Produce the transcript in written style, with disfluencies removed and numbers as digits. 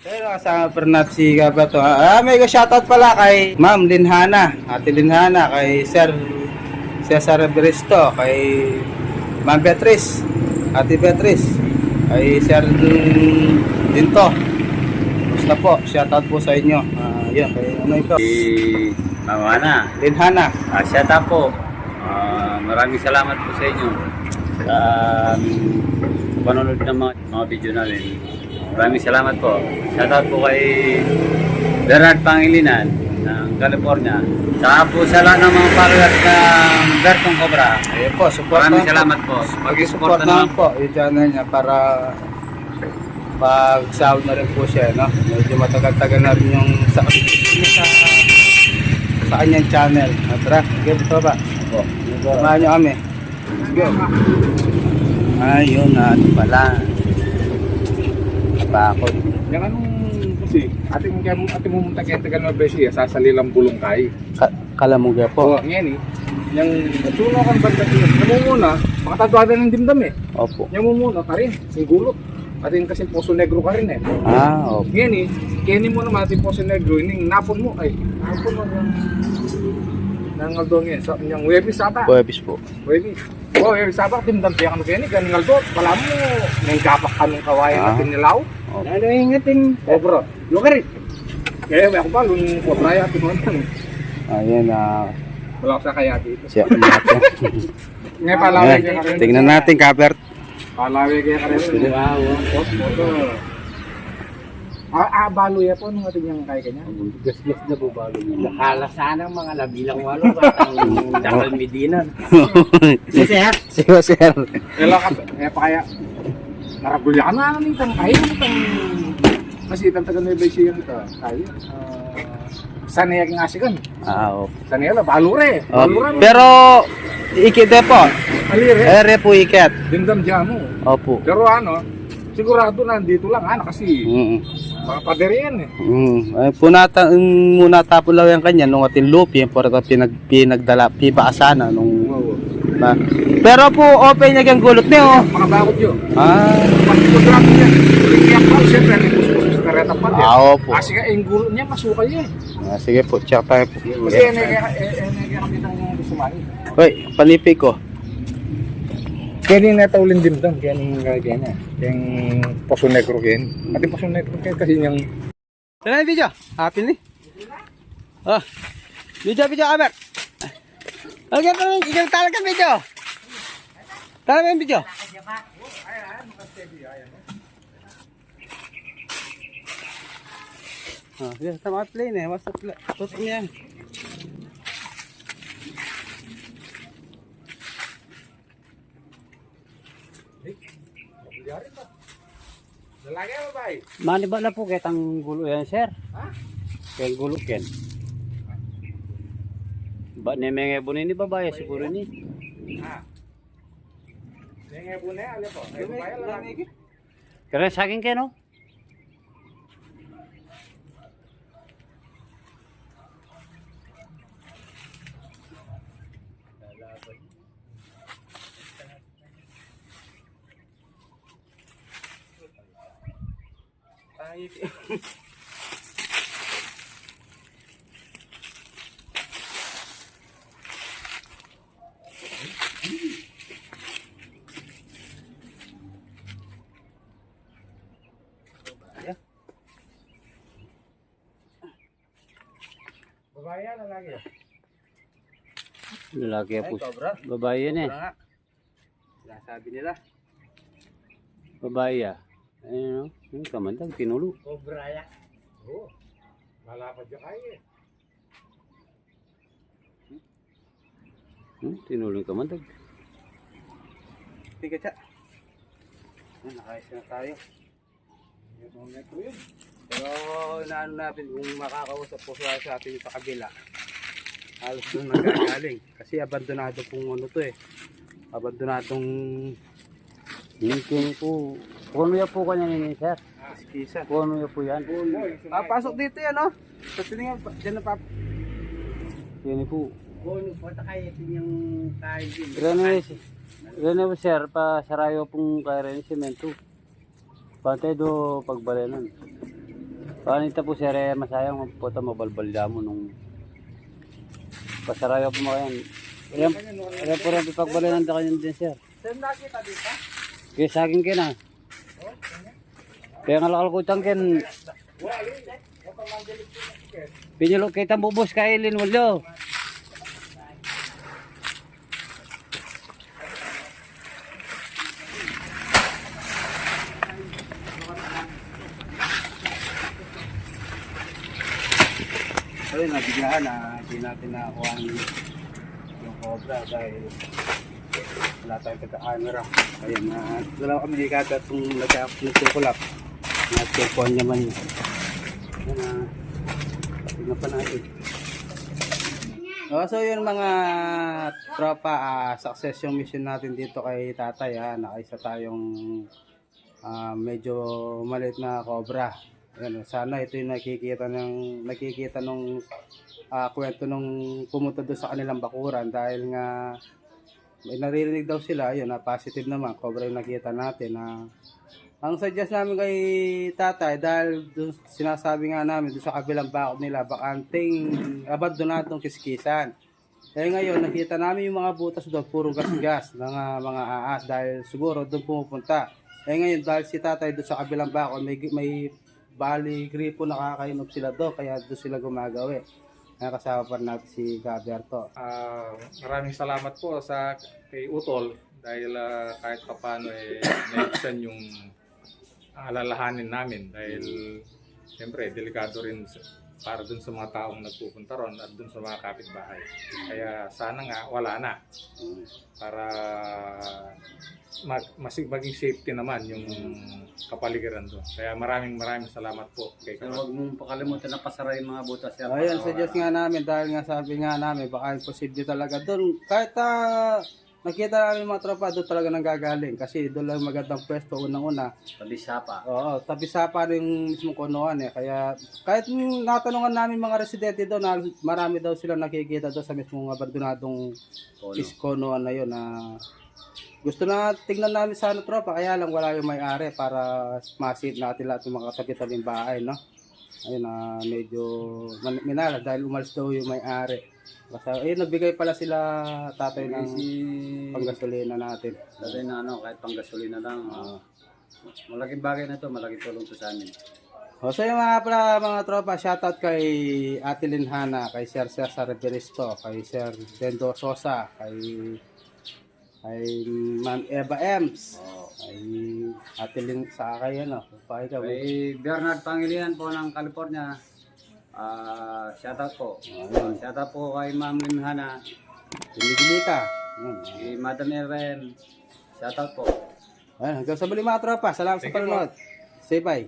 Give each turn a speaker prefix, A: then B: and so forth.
A: Pero kasama pa rin natin si Gabato. May shoutout pala kay Ma'am Linhana, Ate Linhana, kay Sir Cesar Bristo, kay Ma'am Beatrice, Ate Beatrice, kay Sir Dinto. Basta po, shoutout po sa inyo. Yan, kay ano ito?
B: Si Mama
A: Linhana.
B: shout out po. Maraming salamat po sa inyo sa panonood ng mga video namin. Maraming salamat po. Shout out po kay Bernard Pangilinan ng California. Saka po sa lahat ng mga followers ng Bertong Cobra.
A: Ayun po, support
B: Maraming salamat po.
A: Mag-support naman po yung channel niya para pag-sound na rin po siya, no? Medyo matagal-tagal na rin yung sa kanyang channel. Tara, sige, ito ba?
B: Po.
A: Samahan nyo kami. Let's go. Ayun na, ano pala. Napakot.
C: Yung anong kasi ating mumunta kaya tagal na beshi sasalilang bulungkay.
A: Kalamugya po.
C: Oo, ngayon yung tulo kan banda dito. Namumuna, makatadwada ng dimdam eh.
A: Opo.
C: Namumuna ka rin, singulot. Atin kasi Poso Negro ka rin eh.
A: Opo.
C: Ngayon kini mo naman ating Poso Negro, yung napon mo yung nang aldong yan. So, yung Webis ata.
A: Pwebis po.
C: Webis. Oh, Webis ata, dimdam siya kano kini, ganing aldong. Pala mo, may gapak ka ng kawayan natin nilaw.
A: Opo.
C: Ingating. Oh bro, lugarit. Kaya ako pa, lung kubraya at tumanan.
A: Ayan na.
C: Wala ko sa kaya dito.
A: Siya natin.
C: Ngayon palaway kaya ka rin.
A: Tingnan natin, Kabert.
C: Palaway kaya ka rin. Wow. Balo ya po nung ating yung kaya kanya.
B: Gas-gas na po balo niya. Nakalasan ang mga labilang walo batang Dakal Medina. Si Sir.
A: Sige, sir.
C: Kaya ka, pa kaya. Naragulya ka na namin itang kaya mo itang. Kasi itang taga na ibay siya ito. Kaya. Sanay ang asikan.
A: Opo.
C: Sanay ala, balo re. Balo re.
A: Pero, ikite po.
C: Alire.
A: Ere po ikat.
C: Dimdam dyan mo.
A: Opo.
C: Pero sigurado nandito lang kasi mga pader yan eh.
A: Ay, muna tapo lang yan kanya nung ating lupi para pinagdala pipakasana nung pero po open niya yung gulot niyo.
C: Mga bakot yun.
A: Ah.
C: Pagkudrato yan. Kaya pa, siyempre, nagpuspos sa kareta pa yan.
A: Opo.
C: Kasi nga, yung gulot niya, masukal yan.
A: Sige po, check tayo po.
C: Kasi yan, kami ng sumali.
A: Hoy, panipi ko.
C: Kaya yung natawalin dimdam, kaya yung gagana. Yung Poso Negro kaya. At yung Poso Negro kaya kasi yung...
A: Tara video. Happy ni. Video Albert. Okay pa rin, ikaw talaga video. Talaga yung video. Sige, tama play na. Basta play. Tutok niya.
C: Lalaki mo ba?
B: Mani ba na po kitang gulo yan, sir?
C: Ha?
B: Kaya gulo ken. Ba ni mga bunin ni babaya siguro ni.
C: Ha? Yung ebo na yan, alam po. Ebo ba yan, lalaki?
B: Kaya sa akin keno?
C: Babae yan, lalaki.
B: Lalaki po.
A: Cobra.
B: Babae yan eh.
A: Sabi nila.
B: Babae ya. Ayun, yung kamandag tinulo.
C: Cobra yan. Oo. Malapad yung kaya eh.
B: Tinulo yung kamandag.
A: Tiga siya. Nakayos na tayo. Pero inaano natin kung makakausap po sa atin sa kabila. Halos nung nagagaling. Kasi abandonado pong ano to eh. Abandonadong
B: Hindi po. Puno ya po kanya ni sir.
A: skisan.
B: Puno ya po yan.
A: Pasok dito yan oh. Sa tiningan, dyan na pap.
B: Yan po.
C: Kung patakay ito yung tayo din.
B: Rene po sir, pa sarayo pong kaya rin semento. Pantay do pagbalanan. Panita po sir, masayang po ito mabalbal mo nung pasarayo po mo yan. Ayan po rin pagbalan ng kanyan din sir.
C: Saan nakita dito?
B: Kaya sa akin kina. Kaya nga lakal ko tangkin. Pinyalo kita bubos kailin walo.
A: Ayun, nabiglaan na hindi natin nakuha yung cobra dahil wala tayong pagka-camera. Ayun, dalawa kami ni Kata itong nagsukulap. Nag-cellphone niya man yun. Ayun, tignan pa natin. So yun mga tropa, success yung mission natin dito kay tatay. Nakaisa tayong medyo maliit na cobra. Ayan, sana ito yung nakikita nung kwento nung pumunta doon sa kanilang bakuran dahil nga may naririnig daw sila, ayun, positive naman, cobra yung nakita natin. Ang suggest namin kay tatay dahil doon, sinasabi nga namin doon sa kabilang bakod nila bakanting abandonadong kiskisan. Kaya ngayon nakita namin yung mga butas doon puro gas-gas mga aas dahil siguro doon pumupunta. Kaya ngayon dahil si tatay doon sa kabilang bakod may bali gripo nakakainom sila doon kaya doon sila gumagawi. Nakasama pa natin si Gaberto.
C: Maraming salamat po sa kay Utol dahil kahit papaano naibsan yung alalahanin namin dahil siyempre delikado rin para dun sa mga taong nagpupunta ron at dun sa mga kapitbahay. Kaya sana nga wala na para maging safety naman yung kapaligiran doon. Kaya maraming salamat po kay
B: Pero huwag mong pakalimutan na pasara yung mga butas yan.
A: Ayun, suggest nga namin dahil nga sabi nga namin baka imposible talaga doon. Kahit nakita namin mga tropa doon talaga nanggagaling kasi doon lang magandang pwesto unang-una.
B: Tabi sapa.
A: Oo, tabi sapa rin yung mismong kunuan Kaya kahit natanungan namin mga residente doon na marami daw sila nakikita doon sa mismong abandonadong kunuan na yun gusto na tingnan namin sa tropa kaya lang wala yung may-ari para masid natin lahat yung mga katabi-tabing bahay, no? Ayun medyo minala dahil umalis daw yung may-ari. Kasi nagbigay pala sila tatay ng panggasolina natin.
B: Tatay na kahit panggasolina lang. Malaking bagay na to, malaking tulong to sa amin.
A: So yung mga tropa, shoutout kay Ate Linhana, kay Sir Cesar Beristo, kay Sir Dendo Sosa, kay Ma'am Eva Ems, kay Ate Lin sa kay
B: Kay Bernard Pangilinan po ng California. Shoutout po. Shoutout po kay Ma'am Limhana.
A: Pinigilita.
B: Kay Madam Eren. Shoutout po.
A: Hanggang sa muli mga tropa. Salamat sa panonood. Say bye.